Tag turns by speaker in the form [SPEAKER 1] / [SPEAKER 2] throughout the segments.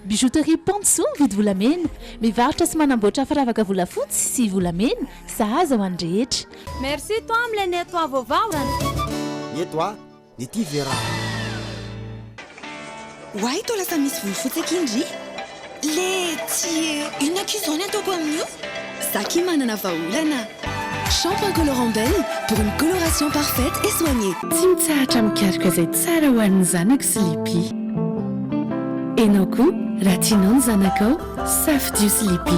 [SPEAKER 1] Bijouterie Pantso mividy volamena, mivarotra sy manamboatra firavaka volafotsy sy volamena, sahaza ho an'ny rehetra.
[SPEAKER 2] Merci toi amin'ilay nettoa vaovao.
[SPEAKER 3] Nettoa ny ty vera.
[SPEAKER 4] Hoay toa lasa misy volofotsy akindry. Laitier, inona izany ataoko amin'io? Saki manana vahaolana. Shampoing colorant belle pour une coloration parfaite et soignée.
[SPEAKER 5] Tsy mitsahatra mikaroka izay tsara ho an'ny zanako sy lipi. Enao koa raha tianao ny zanakao safidio sy lipi.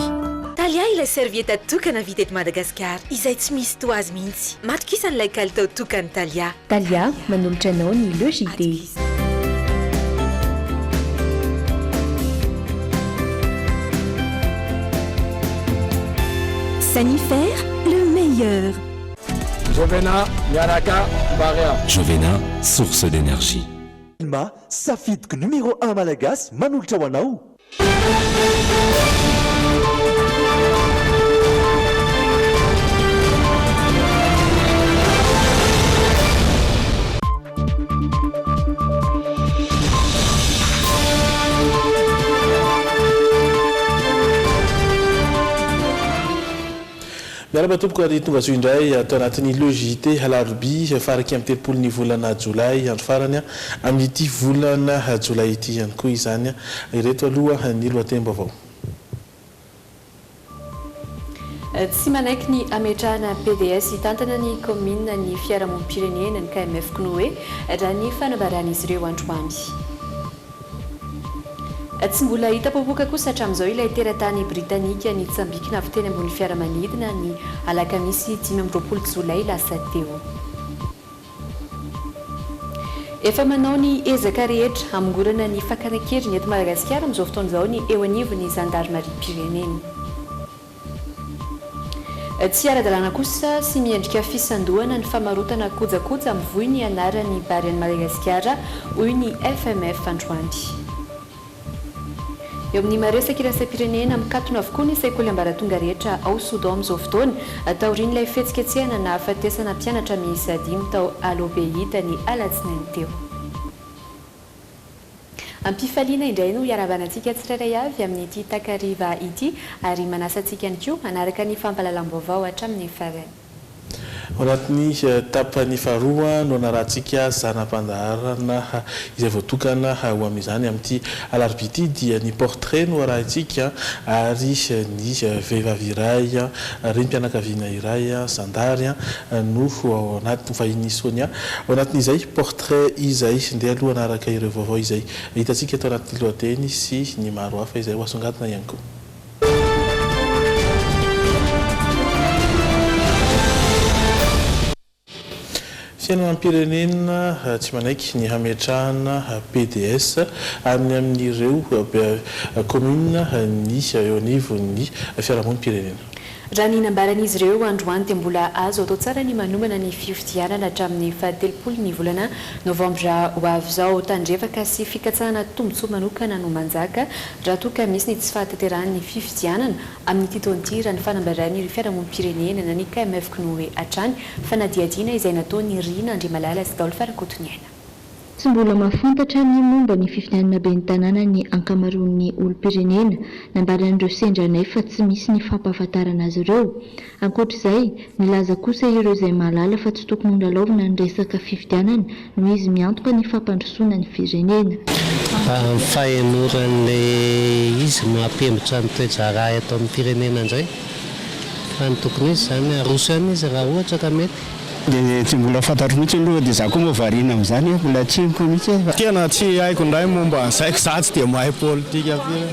[SPEAKER 6] Talia ilay servieta tokana vita eto Madagasikara izay tsy misy toazy mihitsy. Matokisa n'ilay kalitao tokany Talia.
[SPEAKER 7] Talia manolotra anao ny logité.
[SPEAKER 4] Sanifère, le meilleur.
[SPEAKER 8] Jovena, Miaraka, Baria.
[SPEAKER 9] Jovena, source d'énergie.
[SPEAKER 3] Ma safidiko numéro 1 malagasy manolotra ho anao.
[SPEAKER 10] miara-batomboka ary tonga zo indray atao anatin'ny logité halaroby faraky amin'ny telopolo ny volana jolay andro farany amin'ity volana jolay ity ihany koa izany ireto aloha ny lohatem-baovao.
[SPEAKER 11] Tsy manaiky ny ametrahana PDS hitantana ny commune ny fiarahamonim-pirenena ny KMF Knoe raha ny fanambaran'izy ireo androany. Tsy mbola hita popoka kosa hatramin'izao ilay teratany britanika ny tsambikina avy teny ambony fiaramanidina ny alakamisy 10 jolay lasa teo. Efa manao ny ezaka rehetra hamongorana ny fakana-kely eto Madagasikara amin'izao fotoan'izao ny eo anivo ny gendarmerie-pirenena. Tsy ara-dalàna kosa sy miendrika fisandohana ny famarotana kojakoja amin'ny voy ny anaran'ny bary an'i Madagasikara hoy ny FMF androany. Eo amin'ny maresaka iraisam-pirenena mikatona avokoa ny sekoly ambaratonga rehetra ao Soudan amin'izao fotoana taorian'ilay fihetsiketsehana na hafatesana mpianatra miisa 5 tao Alobehita ny alatsinainy teo. Ampifaliana indray no iaravanantsika tsirairay avy amin'ity takariva ity ary manasa antsika ihany koa manaraka ny fampahalalam-baovao hatramin'ny farany.
[SPEAKER 10] Ao anatin'ny tapany faharoa no anarahantsika zanam-pandaharana izay voatokana ho amin'izany amin'ity alarobia ity dia ny portrait no arahantsika ary ny vehivavy iray renim-pianakaviana iray zandary no ao anatin'ny vahiny Sonia. Ao anatin'izay portrait izay ndeha aloha anaraka ireo vaovao izay hitantsika tao anatin'ny lohateny sy ny maro hafa izay ho asongadina ihany koa. Fiainam-pirenena tsy manaiky ny hametrahana PDS amin'ireo commune ny eo anivon'ny fiarahamonim-pirenena.
[SPEAKER 11] Raha ny nambaran'izy ireo androany dia mbola azo atao tsara ny manomana ny fifidianana hatramin'ny 17 ny volana novambra ho avy izao tandrefaka sy fikatsahana tombotsoa manokana no manjaka raha toa ka misy ny tsy fahatanterahany fifidianana amin'ny taonty raha ny fanambaran'ireo fiarahamonim-pirenena ny KMF Knoe hatrany fanadiadiana izay nataony Rina Andriamalala sy Daolo Farakotoniaina.
[SPEAKER 7] Tsy mbola mahafantatra ny momba ny fifidianana ben'ny tanàna ny ankamaroan'ny olom-pirenena nambaran'ireo sendranay fa tsy misy ny fampahafantarana azy ireo. Ankoatr'izay milaza kosa ireo izay mahalala fa tsy tokony holalaovina ny resaka fifidianana noho izy miantoka ny fampandrosoana ny firenena.
[SPEAKER 12] Fahenoran'ilay izy mampembotra ny toejara atao amin'ny firenena indray fa ny tokony izy izany arosany izy raha ohatra ka mety.
[SPEAKER 13] Dia tsy mbola fantatro mihitsy aloha dia za koa moa variana amin'izany mbola tsimiko mihitsy.
[SPEAKER 8] Tena tsy haiko indray momba an'izay za tsy dia mahay politika be.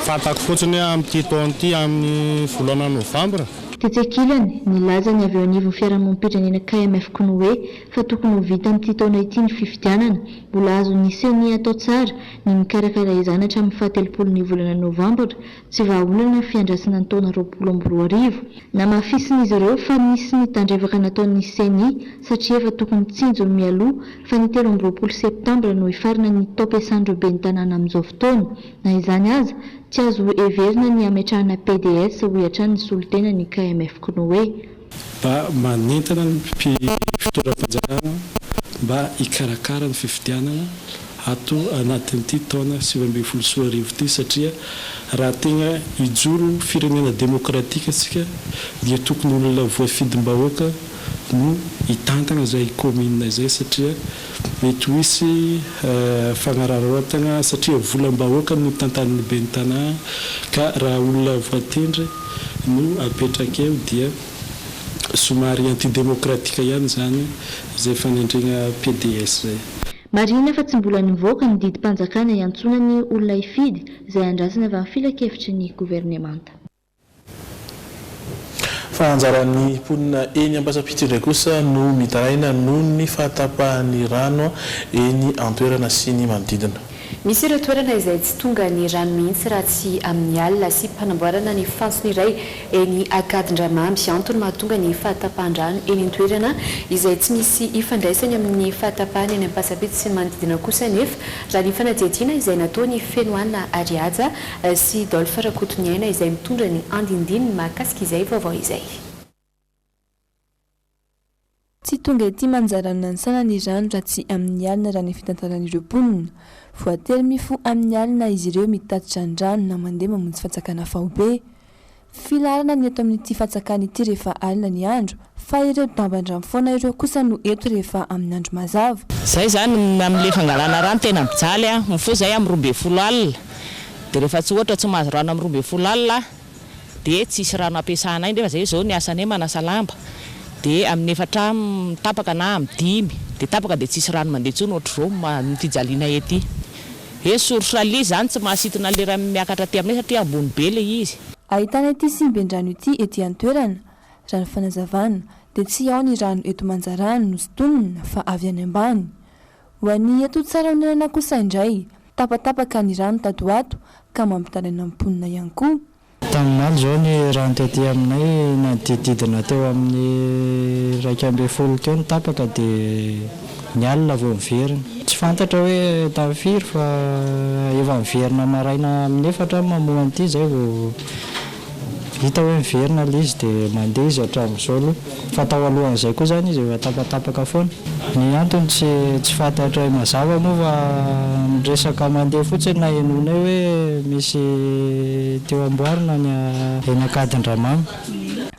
[SPEAKER 8] Fantako fotsiny amin'ity taonty amin'ny volana novambra.
[SPEAKER 7] Tetsekilany nilaza ny avy eo anivon'ny fiarahamonim-pirenena KMF Knoe fa tokony ho vita amin'ity taona ity ny fifidianana mbola azo niseny atao tsara ny mikarakara izany hatramin'ny 17 ny volana novambra tsy vahaolana fiandrasana ny taona 2024 na mahafisin'izy ireo fa misy ny tandrevaka nataon'ny seny satria efa tokony tsinjo mialoha fa ny 13 septambra no hifarina ny tao ampiasan'ireo ben'ny tanàna amin'izao fotoana na izany aza tsy azo everina ny ametrahana PDS ho hatrany ny solotena ny KMF Knoe.
[SPEAKER 14] Manentana ny fitoeram-panjakana mba hikarakara ny fifidianana ato anatin'ity taona 2024 ity satria raha tegna hijoro firenena demokratika atsika dia tokony olona voafidim-bahoaka no hitantana zay commune zay satria mety hisy fagnararoatana satria volam-bahoaka no tantan'ny be ny tanà ka raha olona voatendry no apetraka eo dia somary antidémocratique ihany zany zay fanendrena PDS zay.
[SPEAKER 7] Marina fa tsy mbola nivoaka ny didim-panjakana iantsonany olona hifidy izay andrasana avy amin'ny filakevitry ny gouvernemanta.
[SPEAKER 10] Fa anjaran'ny mponina eny Ambasapitindray kosa no mitaraina noho ny fahatapahan'ny rano eny an-toerana sy ny manodidina.
[SPEAKER 11] Misy ireo toerana izay tsy tonga ny rano mihitsy raha tsy amin'ny alina sy mpanamboarana ny fantsony iray eny Akadindramamy antony mahatonga ny fahatapahan-drano eny an-toerana izay tsy misy ifandraisany amin'ny fahatapahana eny Ambasapity sy ny manodidina kosa nefa raha ny fanadihadiana izay nataony Fenoana Ariaja sy Dolphe Rakotoniaina izay mitondra ny andindininy mahakasika izay vaovao izay.
[SPEAKER 15] Tsy tonga ety manjarana ny sanany rano raha tsy amin'ny alina raha ny fitantaran'ireo mponina. Voatery mifo amin'ny alina izy ireo mitatitra ny rano na mandeha mamonjy fatsakana fahobe. Filarana ny eto amin'ity fatsakana ity rehefa alina ny andro, fa ireo damban-drano foana ireo kosa no eto rehefa amin'ny andro mazava.
[SPEAKER 16] Zay zany amin'ilay fangalana rano tena mijaly mifo zay amin'ny 12 alina. Dia rehefa tsy ohatra tsy mahazo rano amin'ny 12 alina dia tsisy rano ampiasana iny rehefa zay zao ny asany manasa lamba. Dia amin'ny 4 tapaka na amin'ny 5 dia tapaka dia tsisy rano mandeha tsony ohatr'izao mitijaliana ety. Source ali zany tsy mahasitona lera miakatra aty aminay satria ambony be le izy.
[SPEAKER 15] Ahitana ity simben-drano ity ety an-toerana, rano fanazavana, dia tsy ao ny rano eto Manjarano no sotonina fa avy any ambany. Ho an'ny eto Tsaraonana kosa indray, tapatapaka ny rano tadoato ka mampitaraina mponina ihany koa.
[SPEAKER 17] Tamin'andro zao ny rano tety aminay nadididina teo amin'ny 2.5 teo ny tapaka dia ny alina vao miverina. Tsy fantatra hoe tafiry fa efa miverina maraina amin'ny 4 mamoa an'ity zay vao hita hoe miverina ilay izy dia mandeha izy hatramin'izao aloha. Fa tao alohan'izay koa zany izy efa tapatapaka foana. Ny antony tsy fantatra mazava moa fa resaka mandeha fotsiny na henonay hoe misy teo amboarina ny eny Akadindramamy.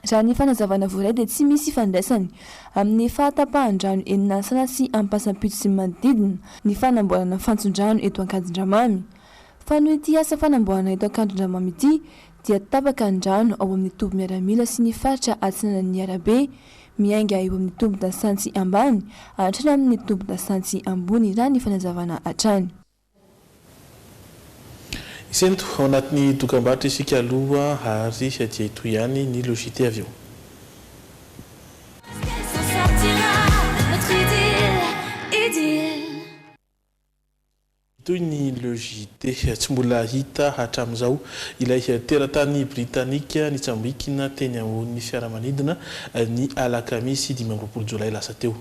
[SPEAKER 15] Raha ny fanazavana voaray dia tsy misy ifandraisany amin'ny fahatapahan-drano eny Nasana sy Ampasapito sy manodidina ny fanamboarana fantson-drano eto Akadindramamy. Fa noho ity asa fanamboarana eto Akadindramamy ity dia tapaka ny rano ao amin'ny toby miaramila sy ny faritra atsinanan'ny arabe miainga eo amin'ny toby dasany sy ambany hatrany amin'ny toby dasany sy ambony raha ny fanazavana hatrany.
[SPEAKER 10] Isento ao anatin'ny dokam-barotra isika aloha ary dia ito ihany ny logité avy eo. Toy ny logité tsy mbola hita hatramin'izao ilay teratany Britanika nitsambikina teny amin'ny fiaramanidina ny alakamisy 15 jolay lasa teo.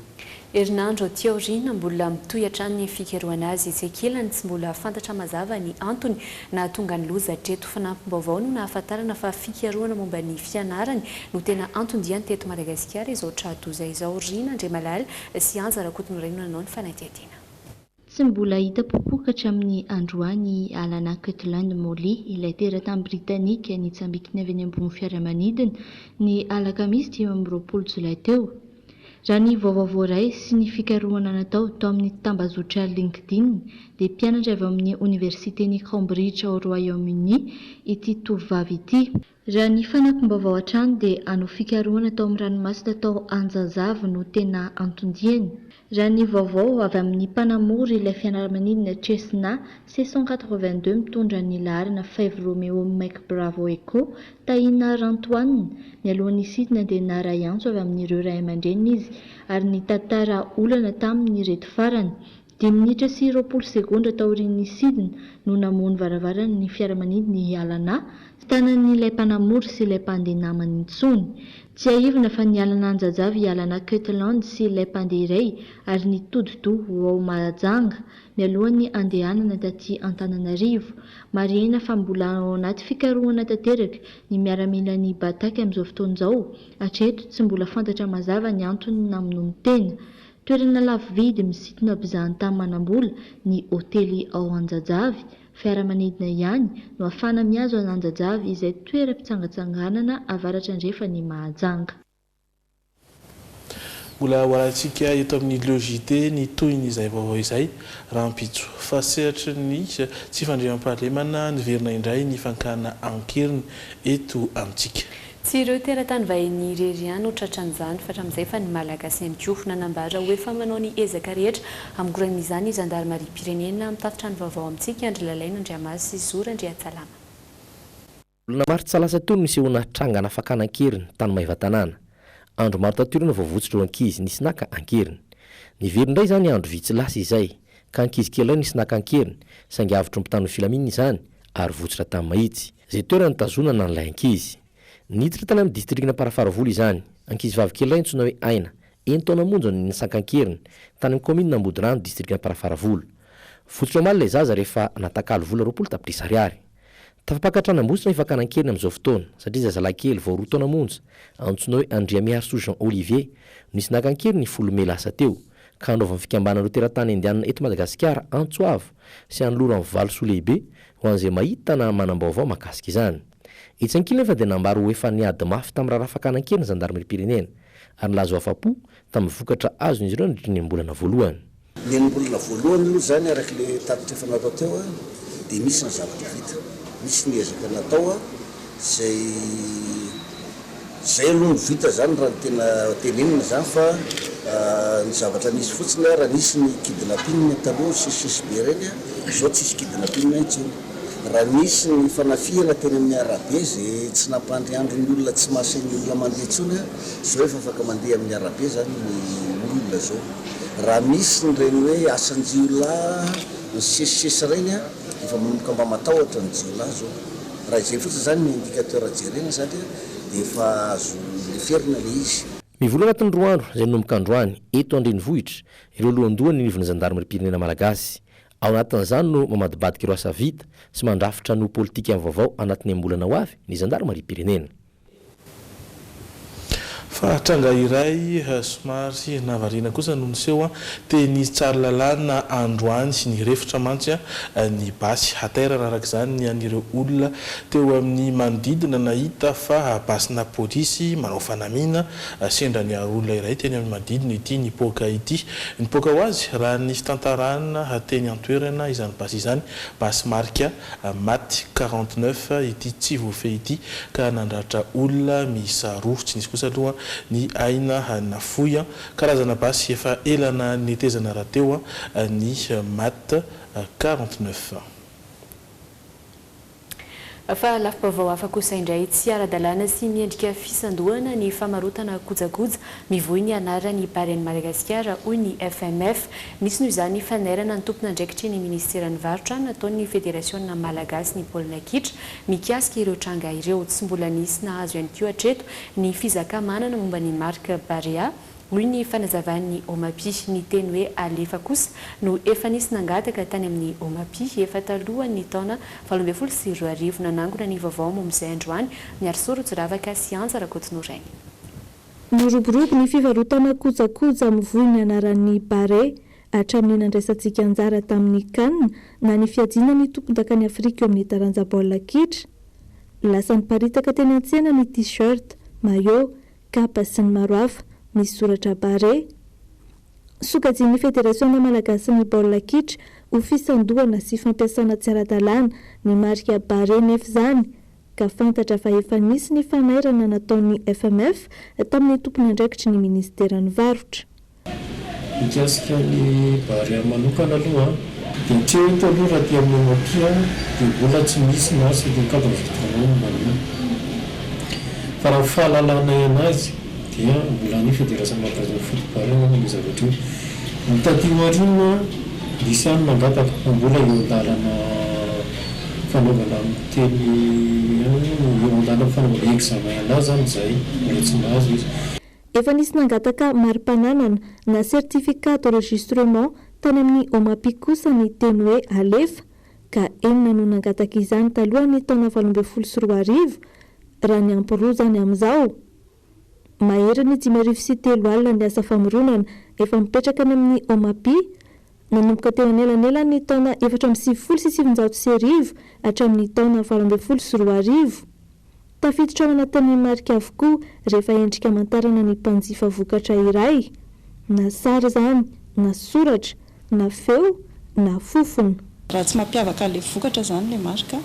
[SPEAKER 11] Herinandro aty aoriana mbola mitohy hatrany ny fikarohana azy Ezekielany tsy mbola fantatra mazava ny antony nahatonga ny loza treto fanampim-baovao no nahafantarana fa fikarohana momba ny fianarany no tena antondiany teto Madagasikara izao tradoza izao Rina Andriamalala sy Anja Rakotoniaina nanao ny fanadihadiana.
[SPEAKER 7] Tsy mbola hita popoka hatramin'ny androany alana Kirtland Molly ilay teratany Britanika nitsambikina avy any ambony fiaramanidina ny alakamisy 20 jolay teo. Raha ny vaovao voaray sy ny fikarohana natao tao amin'ny tambazotra LinkedIn dia mpianatra avy amin'ny Universitény Cambridge ao Royaume-Uni ity tovovavy ity. Raha ny fanampim-baovao hatrany dia hanao fikarohana tao amin'ny ranomasina tao Anjazava no tena antondiany. Raha ny vaovao avy amin'ny mpanamory ilay fianaramanidina Chesna 682 mitondra ny laharana 5 Romeo Mike Bravo Echo tahina Rantoine ny alohan'ny sidina dia naray antso avy amin'ireo ray aman-dreny izy ary ny tantara olana tamin'ny reto farany 10 minitra sy 20 sekondra taorian'ny sidina no namono varavarana ny fiaramanidina Ialana tanan'ilay mpanamory sy ilay mpandeha namany intsony. Tsy aivina fa ny alana Anjazava Ialana Kirtland sy ilay mpandeha iray ary ny todi-doha ao Mahajanga mialohan'ny andehanana taty Antananarivo. Marihina fa mbola ao anaty fikarohana tanteraka ny miaramila ny Bataky amin'izao fotoan'izao. Hatreto tsy mbola fantatra mazava ny antony namonoana tena. Toerana lafo vidy misintona mpizahan tany manam-bola ny hôtely ao Anjajavy. Fiaramanidina ihany no ahafana miazo ao Anjajavy izay toeram-pitsangatsanganana avaratra andrefa ny Mahajanga.
[SPEAKER 10] Mbola hoarantsika eto amin'ny logité ny toyn'izay vaovao izay raha ampitso fa sehatry ny tsy fandriam-pahalemana niverina indray ny fankana ankiriny eto amintsika.
[SPEAKER 11] Tsy ireo teratany vahiny irery ihany ho tratran'izany fa hatramin'izay fa ny malagasy ihany koa nanambara hoe fa manao ny ezaka rehetra hamokoran'izany zandarmarim-pirenena mitafitra ny vaovao amintsika Andry Lalaina, Andriamasy, Zora, Andriatsalama.
[SPEAKER 18] Olona maro tsy lasa tony nisehoana trangana fakana ankiriny tany Maivatanana. Andro maro tatorana voavotsitra ireo ankizy nisy naka ankiriny. Nivery indray zany andro vitsy lasa izay ka ankizy kely nisy naka ankiriny saingy avitro mpitano filaminana izany ary votsitra tamin'ny mahitsy. Izay toerana tazonana n'ilay ankizy. Niditra tany amin'ny distriktina Parafaravolo izany. Ankizy vavy kely antsoina hoe Aina, 1 taona monja ny nisankankiriny tany amin'ny commune Ambodirano distriktina Parafaravolo. Votsitra omaly ilay zaza rehefa natakalo vola 20 tapitrisa ariary. Tafapakatrana ambositra ny fakanankiriny amin'izao fotoana satria zazalahy kely vao 2 taona monja antsoina hoe Andriamiarso Jean Olivier nisy nakankiriny 10 May lasa teo ka anaovany fikambanana teratany indianina eto Madagasikara Antsoavo sy anolora amin'ny valosoa lehibe ho an'izay mahita na manam-baovao mahakasika izany. Etsy ankiliny nefa dia nambara ho efa niady mafy tamin'ny raharaha fakanankiriny zandarmarim-pirenena ary nilazo afa-po tamin'ny vokatra azon'izy ireo nandritra ny ambolana voalohany.
[SPEAKER 19] Ny ambolana voalohany aloha zany araka le tapitra efa natao teo dia misy ny zavatra vita. Misy ny ezaka natao zay aloha ny vita zany raha tena tenenina zany fa ny zavatra nisy fotsiny raha nisy ny kidnapping taloha sisisy be reny zao tsisy kidnapping intsony. Raha nisy ny fanafiana teny amin'ny arabe zay tsy nampandriandro ny olona tsy mahasainy olona mandeha tsony zao efa afaka mandeha amin'ny arabe zany ny olona zao. Raha misy nyreny hoe asan-jiolahy ny sesisesy reny efa manomboka mba matahotra ny jiolahy zao. Raha izay fotsiny zany ny indicateur jerena zany dia efa azo leferina le izy.
[SPEAKER 18] Mivola anatin'ny 2 andro izay nomboka androany eto Andrenivohitra ireo lohandohany ny nivon'ny zandarmarim-pirenena malagasy. Ao anatin'izany no mamadibadika ireo asa vita sy mandrafitra no politika amin'ny vaovao anatin'ny ambolana ho avy ny zandarmarim-pirenena.
[SPEAKER 10] Fa tranga iray somary navarina kosa no niseho teny tsara lalàna androany sy ny refitra mantsy ny basy haterana araka izany ny an'ireo olona teo amin'ny manodidina nahita fa basina polisy manao fanamiana sendra ny olona iray teny amin'ny manodidina ity nipoaka ity. Nipoaka ho azy raha nisy tantarana teny antoerana izany basy izany basy marika maty 49 ity tsy voafehy ity ka nandratra olona miisa 2 tsy nisy kosa aloha ny aina nafoya karazana basy efa elana netezana raha teo ny mat 49.
[SPEAKER 11] Fa lafim-baovao hafa kosa indray tsy ara-dalàna sy miendrika fisandohana ny famarotana kojakoja mivohy ny anarany Bareny Madagasikara hoy ny FMF. Nisy noho izany fanerana ny tompona andraikitry ny ministeran'ny varotra nataon'ny federasiona malagasy ny baolina kitra mikasika ireo tranga ireo. Tsy mbola nisy nahazo ihany koa hatreto ny fizakamanana momba ny marka Barea hoy ny fanazavan'ny Omapi. Ny teny hoe alefa kosa no efa nisy nangataka tany amin'ny Omapi efa talohan'ny taona 2022 nanangona ny vaovao mom'izay androany miaro soratra ravaka siansa Rakotinorainy.
[SPEAKER 20] Miroborobo ny fivarotana kojakoja mivohy ny anaran'ny Bare hatramin'ny nandraisantsika anjara tamin'ny Cannes na ny fiadiana ny tompon-dakany Afrika eo amin'ny taranja baolina kitra. Lasa niparitaka teny an-tsena ny t-shirt, maillot, kapa sy ny maro hafa misy soratra Bare. Sokajian'ny federasiona malagasy ny baolina kitra ho fisandohana sy fampiasana tsy ara-dalàna ny marika Bare nefa izany ka fantatra fa efa nisy ny fanairana nataon'ny FMF tamin'ny tompony andraikitry ny ministeran'ny varotra.
[SPEAKER 14] Mikasika ny Bare manokana aloha dia tsy hoe eto aloha raha dia amin'ny Omapi dia mbola tsy misy na sy dia cadre vitrano manina. Fa raha fahalalana anazy dia mbola ny federasiona malagasy football ny zavatra hoe mitadio arina nisy any nangataka mbola eo an-dalana fanaovana teny eo an-dalana fanaovana examen anazy zany izay mbola tsy nahazo izy.
[SPEAKER 20] Efa nisy nangataka mari-pananana na certificat d'enregistrement tany amin'ny Omapi kosa ny teny hoe alefa ka enina no nangataka izany talohan'ny taona 2024 raha ny ampy roa zany amin'izao. Maheriny 5 sy 3 alina ny asa famoronana efa mipetraka ny amin'ny Omapi nanomboka teo anelanela ny taona 470 hatramin'ny taona 2012 tafiditra ao anatin'ny marika avokoa rehefa endrika amantarana ny mpanjifa vokatra iray na sary zany na soratra na feo na fofona.
[SPEAKER 21] Raha tsy mampiavaka le vokatra zany le marika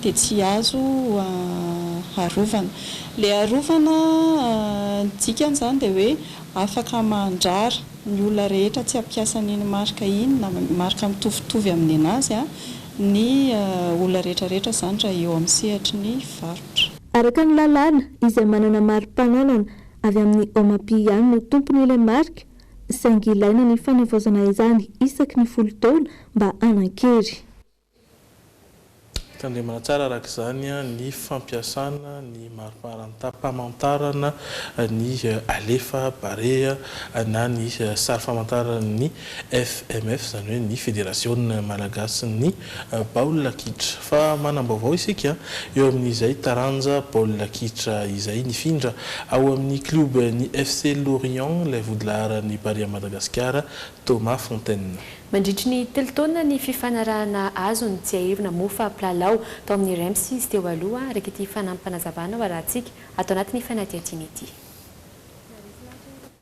[SPEAKER 21] dia tsy azo arovana. Le arovana dikany zany dia hoe afaka mandrara ny olona rehetra tsy ampiasa n'iny marika iny na marika mitovitovy amin'ny anazy ny olona rehetrarehetra zany raha eo amin'ny sehatry ny varotra.
[SPEAKER 20] Araka ny lalàna izay manana mari-pananana avy amin'ny Omapi ihany no tompon'ilay marika saingy ilaina ny fanevoazana izany isaky ny 10 taona mba hanan-kery.
[SPEAKER 10] Tandremana tsara araka izany ny fampiasana ny mari-pamantarana ny alefa barea na ny sary famantarana ny FMF zany hoe ny Fédération Malagasy ny baolina kitra. Fa manam-baovao isika eo amin'izay taranja baolina kitra izay nifindra ao amin'ny club ny FC Lorient ilay vodilaharan'ny Barea Madagasikara Thomas Fontaine.
[SPEAKER 11] Mandritry ny 3 taona ny fifanarahana azo ny tsy ahirina mofa Plalalao tao amin'ny REM6 teo aloha araka ity fanampanazavana ho arahantsika atao anatin'ny fanadihadiana ity.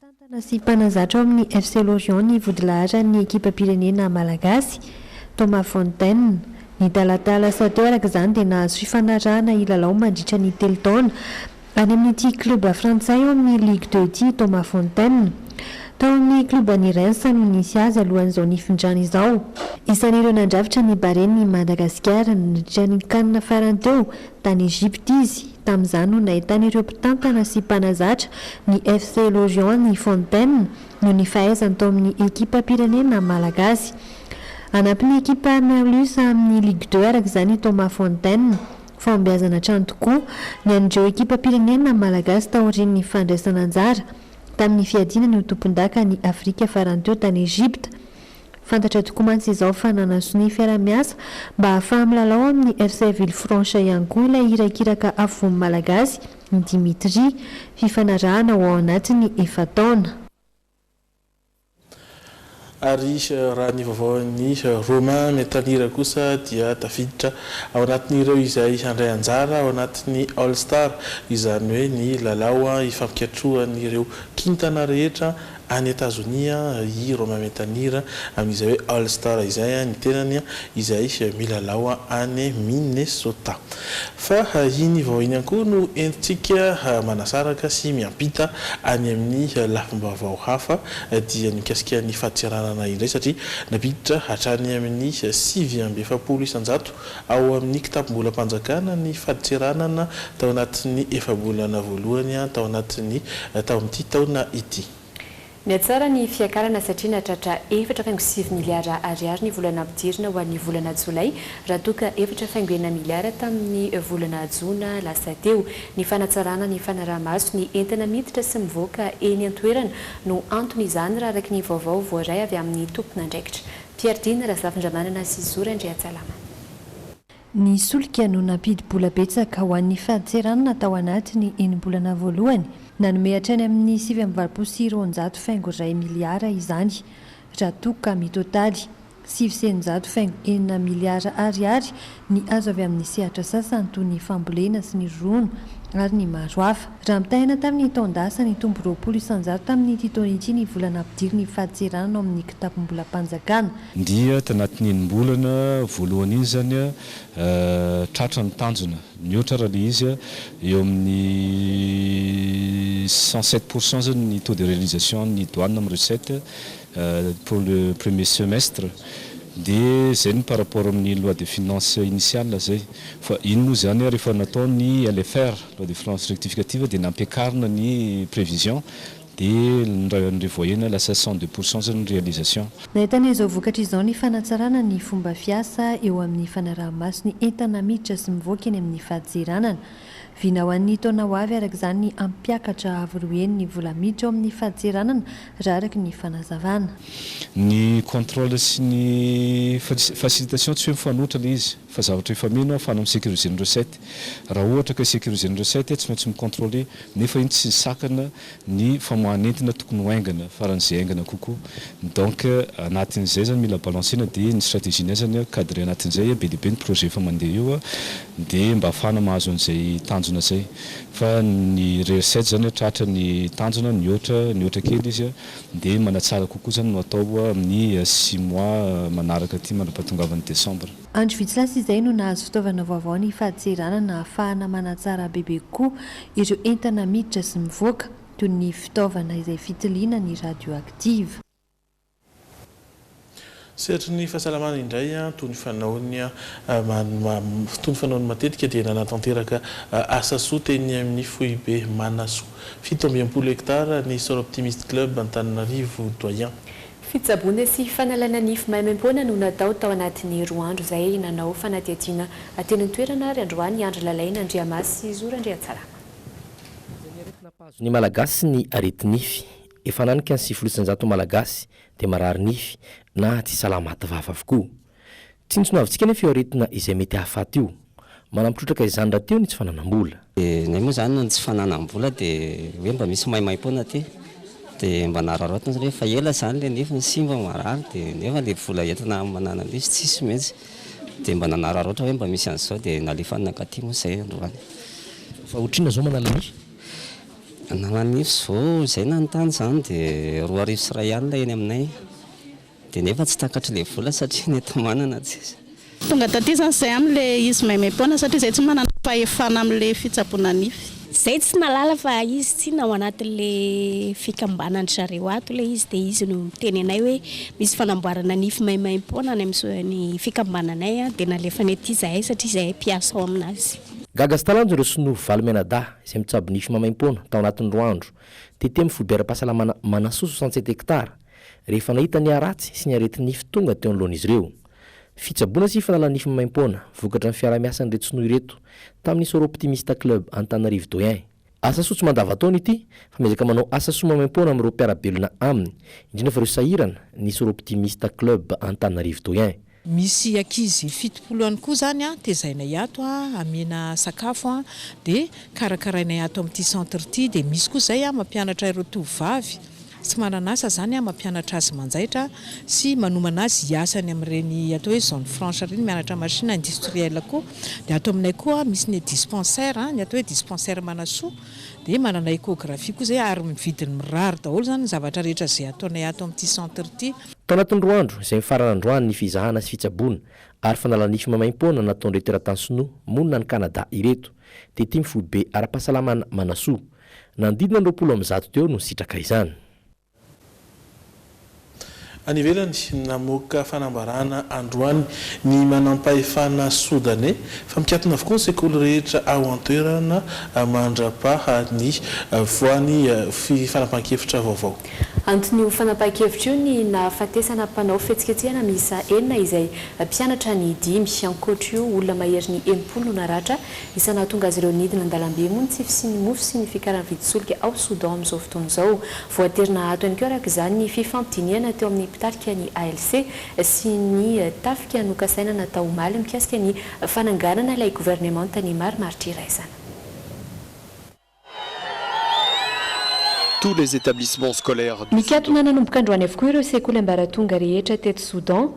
[SPEAKER 22] Tantana sy mpanazatra ao amin'ny FC Lorient ny vodilaharan'ny ekipa pirenena malagasy Thomas Fontaine ny talatalasa teo araka izany dia nahazo fifanarahana ilalao mandritra ny 3 taona any amin'ity club frantsay ao amin'ny Ligue 2 ity Thomas Fontaine. Tao amin'ny kluba ny Reims no nisy azy alohan'izao nifindrana izao. Isan'ireo nandravitra ny Bareny Madagasikara nandritra ny kanina farany teo tany Egypte izy. Tamin'izany no nahitana ireo mpitantana sy mpanazatra ny FC Lorient ny Fontaine no ny fahaizany tao amin'ny ekipa pirenena malagasy. Anampin'ny ekipa Merlus amin'ny Ligue 2 araka izany Thomas Fontaine. Fahombiazana trano tokoa ny an'ireo ekipa pirenena malagasy taorian'ny fandraisana anjara tamin'ny fiadiana ny tompon-daka ny Afrika farany teo tany Egypte. Fantatra tokoa mantsy izao fa nanasony fiara-miasa mba hahafaha milalao amin'ny RC Villefranche ihany koa ilay irakiraka afovoany malagasy ny Dimitri fifanarahana ao anatin'ny 4 taona.
[SPEAKER 10] Ary raha ny vaovaon'ny Romain Metanira kosa dia tafiditra ao anatin'ireo izay handray anjara ao anatin'ny All Star izany hoe ny lalao ifampiatrohan'ireo kintana rehetra any Etazonia i Romain Metanira amin'izay hoe All Star izay ny tenany izay milalao any Minnesota. Fa iny vao iny ankoa no entintsika manasaraka sy miampita any amin'ny lafim-baovao hafa dia mikasika ny fahatiaranana indray satria napiditra hatrany amin'ny 770 isanjato ao amin'ny kitapom-bolam-panjakana ny fahatiaranana tao anatin'ny efa-bolana voalohany tao anatin'ny tao amin'ity taona ity.
[SPEAKER 11] Miatsara ny fiakarana satria natratra 4.7 miliara ariary ny volana ampidirina ho an'ny volana Jolay raha toka 4.9 miliara tamin'ny volana Jona lasa teo. Ny fanatsarana ny fanaraha-maso ny entana miditra sy mivoaka eny an-toerana no antony izany raha araka ny vaovao voaray avy amin'ny tompona andraikitra. Pierre Dina raha zafindramanana sy Zora Andriatsalama.
[SPEAKER 22] Ny solika no nampidi-bola betsaka ho an'ny fahatiaranana tao anatiny enim-bolana voalohany nanome hatrany amin'ny 7.9 miliara izany raha toka mitotaly 7.9 miliara ariary ny azo avy amin'ny sehatra sasany toy ny fambolena sy ny rono ary ny maro hafa. Raha mitahina tamin'ny taondasa ny tombo 20 isanjato tamin'ny titony ity ny volana ampidiry ny fahatiaranana ao amin'ny kitapom-bolam-panjakana.
[SPEAKER 9] Dia tanatin'ny enim-bolana voalohany iny zany tratra ny tanjona mihoatra raha le izy eo amin'ny 107% zany ny taux de réalisation ny douane amin'ny recette pour le premier semestre. Dia zay ny par rapport amin'ny loi de finances initiale zay fa iny moa zany rehefa natao ny LFR loi de finances rectificative dia nampiakarina ny prévision dia ny voyena lasa 102% zany réalisation.
[SPEAKER 22] Nahitana izao vokatra izao ny fanatsarana ny fomba fiasa eo amin'ny fanaraha-maso ny entana miditra sy mivoaka eny amin'ny fahatiaranana. Vina ho an'ny taona ho avy araka izany ny ampiakatra avy-roeny ny vola miditra ao amin'ny fahatiaranana raha araka ny fanazavana.
[SPEAKER 9] Ny contrôle sy ny facilitation tsy hoe mifanohitra le izy fa zavatra efa mino afana misécuriser ny recette raha ohatra ka sécuriser ny recette tsy maintsy micontrôler nefa iny tsy sakana ny famohanentina tokony hoaingana faran'izay aingana kokoa donc anatin'izay zany mila balancena dia ny stratégie zany cadre anatin'izay be dia be ny projet efa mandeha eo dia mba afana mahazo an'izay tanjona zay fa ny recette zany tratra ny tanjona ny otra kely izy dia manatsara kokoa zany no atao amin'ny 6 mois manaraka aty mandrapahatongavan'ny décembre.
[SPEAKER 22] Andro vitsy izay no nahazo fitaovana vaovao ny fahatseranana ahafahana manatsara bebe koa ireo entana miditra sy mivoaka toy ny fitaovana izay fitiliana ny radioactive.
[SPEAKER 10] Sehatry ny fahasalamana indray toy ny fanaony matetika dia nanatanteraka asa soa teny amin'ny Foibe Manasoa 17 hectare ny Sor Optimist Club Antananarivo doyen.
[SPEAKER 11] Fitsaboana sy fanalana nify maimaim-poana no natao tao anatin'ny roa andro izay nanao fanadihadiana teny an-toerana ary androany Andry Lalaina Andriamasy Zora Andriatsara.
[SPEAKER 18] Ny malagasy ny arety nify efa nanika ny 700 malagasy dia marary nify na tsy salamata vava avokoa. Tsintsona avintsika nefa eo aretina izay mety hahafaty io manampitrotraka izany raha teo ny tsy fananam-bola.
[SPEAKER 1] Nay moa zany ny tsy fananam-bola dia hoe mba misy maimaim-poana ty dia mba nararotana zany fa ela zany le nefa ny simba marary dia nefa le vola entina manana izy tsisy mihitsy dia mba nanararotra hoe mba misy an'izao dia nalefanina katy moa izay androany.
[SPEAKER 18] Fa otrina zao manala nify?
[SPEAKER 1] Nananify zao izay nanontany zany dia 2 arivo sy 1 alina eny aminay dia nefa tsy takatry le vola satria nety manana tsisy.
[SPEAKER 21] Tonga taty zany izay amin'le izy maimaim-poana satria izay tsy manana fahefana amin'le fitsaboana nify.
[SPEAKER 2] Zay tsy nalala fa izy tsy na ao anatin'le fikambanany zareo ato le izy dia izy no teny anay hoe misy fanamboarana nify maimaim-poana any amin'ny fikambananay dia nalefany aty zahay satria zahay mpiasa ao aminazy.
[SPEAKER 18] Gaga sy talanjo ireo Sinoa Valomenada izay mitsabo nify maimaim-poana tao anatin'ny roa andro tety amin'ny Foibe ara-pahasalamana Manasoa 67 hectare rehefa nahita ny aratsy sy ny arety nify tonga teo anoloan'izy ireo. Fitsaboana sy fanalana nify maimaim-poana vokatra ny fiara-miasan'ireto Sinoa ireto tamin'ny Sor Optimist Club Antananarivo doyen. Asa soa tsy mandava-taona ity fa miezaka manao asa soa maimaim-poana amin'ireo mpiara-belona aminy indrindra fa ireo sahirana ny Sor Optimist Club Antananarivo doyen.
[SPEAKER 23] Misy ankizy 70 koa zany tezainay ato amena sakafo dia karakarainay ato amin'ity centre ity dia misy koa zay mampianatra ireo tovovavy tsy manana asa zany mampianatra azy manjaitra sy manomana azy hiasany amin'ireny atao hoe zone franche ireny mianatra machine industrielle koa dia ato aminay koa misy ny dispensaire ny atao hoe dispensaire Manasoa dia manana échographie koa zay ary mividiny mirary daholo zany zavatra rehetra zay ataonay ato amin'ity centre ity.
[SPEAKER 18] Tao anatin'ny roa andro izay mifarana androany ny fizahana sy fitsaboana ary fanalana nify maimaim-poana nataon'ireo teratany Sinoa monina ny Kanada ireto dia ity Foibe ara-pahasalamana Manasoa nandidina 20 teo no sitraka izany.
[SPEAKER 10] Any ivelany namoaka fanambarana androany ny manampahefana Soudanais fa mikatona avokoa ny sekoly rehetra ao an-toerana mandrapaha ny voany fanampan-kevitra vaovao.
[SPEAKER 11] Antony fanampan-kevitra io ny nahafatesana mpanao fihetsiketsehana miisa 9 izay mpianatra ny 5 ankoatra io olona mahery ny 80 no naratra isanahatonga azy ireo nidina an-dalambe moa ny tsify sy ny mofo sy ny fikarana vidisolika ao Soudan amin'izao fotoana izao. Voaterina ato ihany koa araka izany ny fifampidiniana teo amin'ny pitarika ny ALC sy ny tafika nokasaina natao omaly mikasika ny fananganana ilay gouvernement tany marimaritra iraizana.
[SPEAKER 24] Tous les établissements scolaires
[SPEAKER 11] mikatona nanomboka androany avokoa ireo sekoly ambaratonga rehetra teto Soudan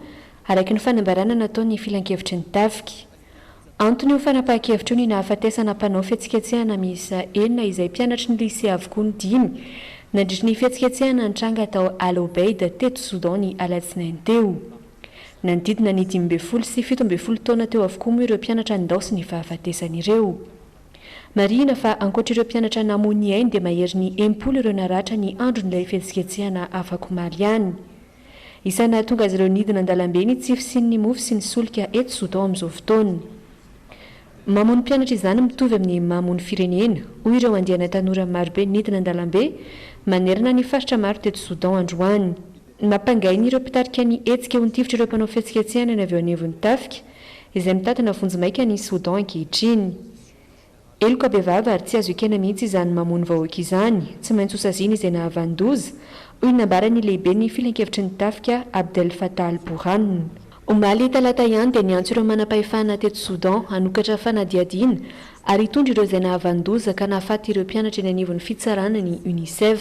[SPEAKER 11] araky ny fanambarana nataony filan-kevitry ny tafika. Antony io fanapahan-kevitra io ny nahafatesana mpanao fihetsiketsehana miisa 9 izay mpianatry ny lycée avokoa ny 5 nandritry ny fihetsiketsehana nitranga tao Al Obeid teto Soudan ny alatsinainy teo. Nanodidina ny 12 sy 17 taona teo avokoa moa ireo mpianatra nandao ny fahafatesan'ireo. Marina fa ankoatra ireo mpianatra namony ainy dia mahery ny 80 ireo naratra ny andron'ilay fihetsiketsehana afaka omaly ihany. Isana tonga azy ireo nidina an-dalambe ny tsify sy ny mofo sy ny solika eto Soudan amin'izao fotoana. Mamony mpianatra izany mitovy amin'ny mamony firenena hoy ireo andiana tanora marobe nidina an-dalambe manerana ny faritra maro teto Soudan androany. Nampangainy ireo mpitarika ny hetsika ho nitivitra ireo mpanao fihetsiketsehana ny avy ao anivon'ny tafika izay mitantana vonjy maika ny Soudan ankehitriny. Eloka behivavy ary tsy azo ekena mihitsy izany mamony vahoaka izany, tsy maintsy hosaziana izay nahavandoza hoy nambarany lehibe ny filan-kevitry ny tafika Abdel Fattah al-Burhan.
[SPEAKER 7] omaly talata ihany dia niantso ireo manam-pahefana teto Soudan hanokatra fanadiadiana ary hitondra ireo izay nahavandoza ka nahafaty ireo mpianatra eny anivon'ny fitsarana ny UNICEF.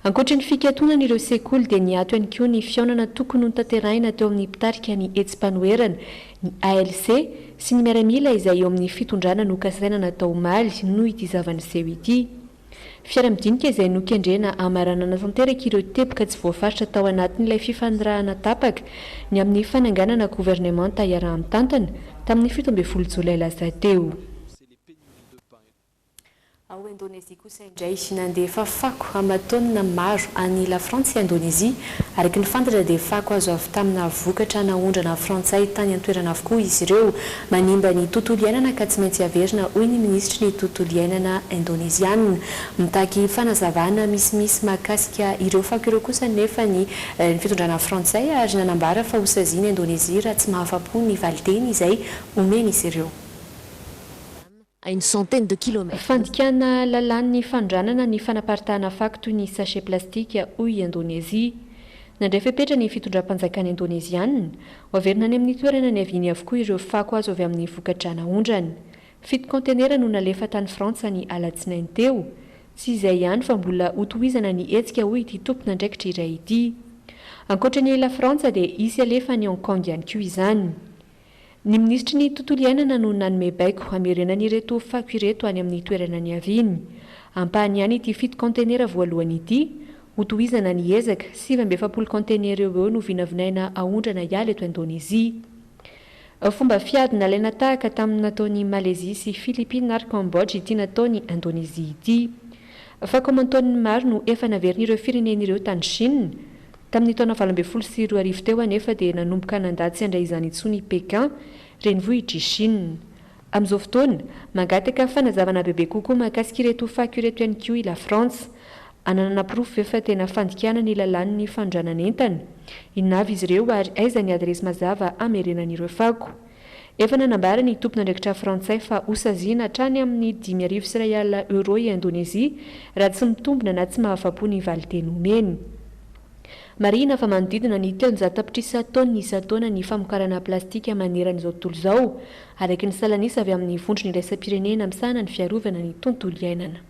[SPEAKER 7] Ankoatra ny fikatoanana ireo sekoly dia niato ihany koa ny fihaonana tokony notanterahina teo amin'ny mpitarika ny etsim-panoerana ny ALC sy ny miaramila izay eo amin'ny fitondrana no kasaina natao omaly noho ity zavaniseho ity. Fiara-midinika izay nokendrena amaranana tanteraka ireo teboka tsy voafaritra tao anatin'ilay fifandrahana tapaka ny amin'ny fananganana gouvernemanta iarahan-tantana tamin'ny 17 Jolay lasa teo.
[SPEAKER 11] Ao Indonésia kosa indray nandefa fako amatona maro any la France i Indonésia araky ny fantatra dia fako azo avy tamina vokatra naondrana frantsay tany an-toerana avokoa izy ireo manimba ny tontolo iainana ka tsy maintsy averina hoy ny ministry ny tontolo iainana indonésianina mitaky fanazavana misimisy mahakasika ireo fako ireo kosa nefa ny fitondrana frantsay ary nanambara fa hosaziana Indonésia raha tsy mahafapo ny valiteny izay omeny izy ireo.
[SPEAKER 3] À une centaine de kilomètres.
[SPEAKER 7] Fandikana lalan'ny fandranana ny fanaparitahana fako toy ny sachet plastika hoy Indonésia. Nandray fepetra ny fitondram-panjakana indonésianina ho averina any amin'ny toerana ny aviany avokoa ireo fako azo avy amin'ny vokatra naondrana. 7 kontenera no nalefa tany Frantsa ny alatsinainy teo. Tsy izay ihany fa mbola hotohizana ny hetsika hoy ity tompona ndraikitra iray ity. Ankoatra ny la Frantsa dia isy alefa ny Hong Kong ihany koa izany. Ny ministry ny tontolo iainana no nanome baiko hamerenany ireto fako ireto any amin'ny toerana ny aviany. Ampahany ihany ity 7 kontenera voalohany ity, hotohizana ny ezaka 770 kontenera eo no vinavinaina aondrana iala eto Indonésia. Fomba fiady nalaina tahaka tamin'ny nataony Malaisie sy Philippines ary Cambodge ity nataony Indonésia ity. Fako aman-taoniny maro no efa naverina ireo firenena ireo tany Chine. Tamin'ny taona 2010 sy 2020 teo anefa dia nanomboka nandaty sy andray izany intsony Pékin renivohitry Chine. Amin'izao fotoana mangataka fanazavana bebe kokoa mahakasika ireto fako ireto ihany koa la France. Ananana proof efa tena fandikana ny lalan'ny fandranana entana. Inavy izy ireo ary aiza ny adresy mazava amerenan'ireo fako. Efa nanambara ny tompona ndraikitra frantsay fa hosaziana hatrany amin'ny 5,000 euro i Indonésia raha tsy mitombina na tsy mahafapo ny valiteny omeny. Marina fa manodidina ny 300 taona isan-taona ny famokarana plastika maneran'izao tontolo izao araky ny salanisa avy amin'ny vondrony iraisam-pirenena misahana ny fiarovana ny tontolo iainana.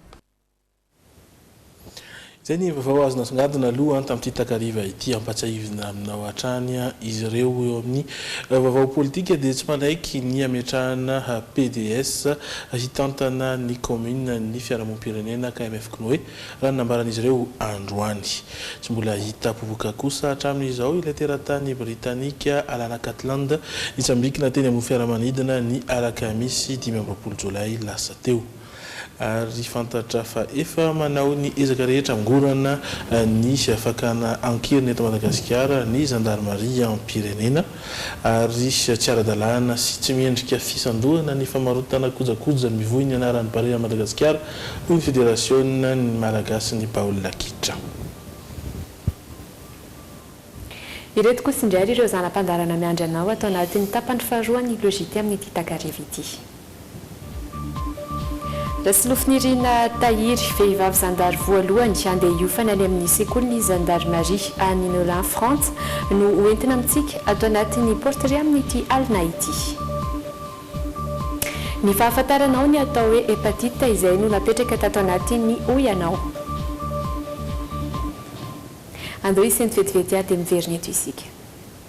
[SPEAKER 10] Zay ny vaovao azo nasongadina aloha tamin'ity takariva ity ampatsahivina aminao hatrany izy ireo eo amin'ny vaovao politika dia tsy manaiky ny ametrahana PDS hitantana ny commune ny fiarahamonim-pirenena KMF Knoe raha nambaran'izy ireo androany. Tsy mbola hita povoka kosa hatramin'izao ilay teratany Britanika alana Scotland nitsambikina teny amin'ny fiaramanidina ny alakamisy 15 Jolay lasa teo. Ary fantatra fa efa manao ny ezaka rehetra mingorana ny fakana ankiriny eto Madagasikara ny gendarmerie am-pirenena ary tsy ara-dalàna sy tsy miendrika fisandohana ny famarotana kojakoja mivohy ny anaran'ny Barea Madagasikara hoy ny Fédération ny Malagasy ny Baolina Kitra.
[SPEAKER 11] Ireto kosa indray ireo zanam-pandarana miandry anao atao anatin'ny tapany faharoa ny logité amin'ity takariva ity. Rasilofnirina Tahiry vehivavy zandary voalohany andeha hiofana any amin'ny sekoly ny gendarmerie any Nolan France no hoentina amintsika atao anatin'ny portrait amin'ity alina ity. Ny fahafantaranao ny atao hoe hepatite izay no napetraka tato anatin'ny oyanao. Andao isy ny vetivety aty miverina eto isika.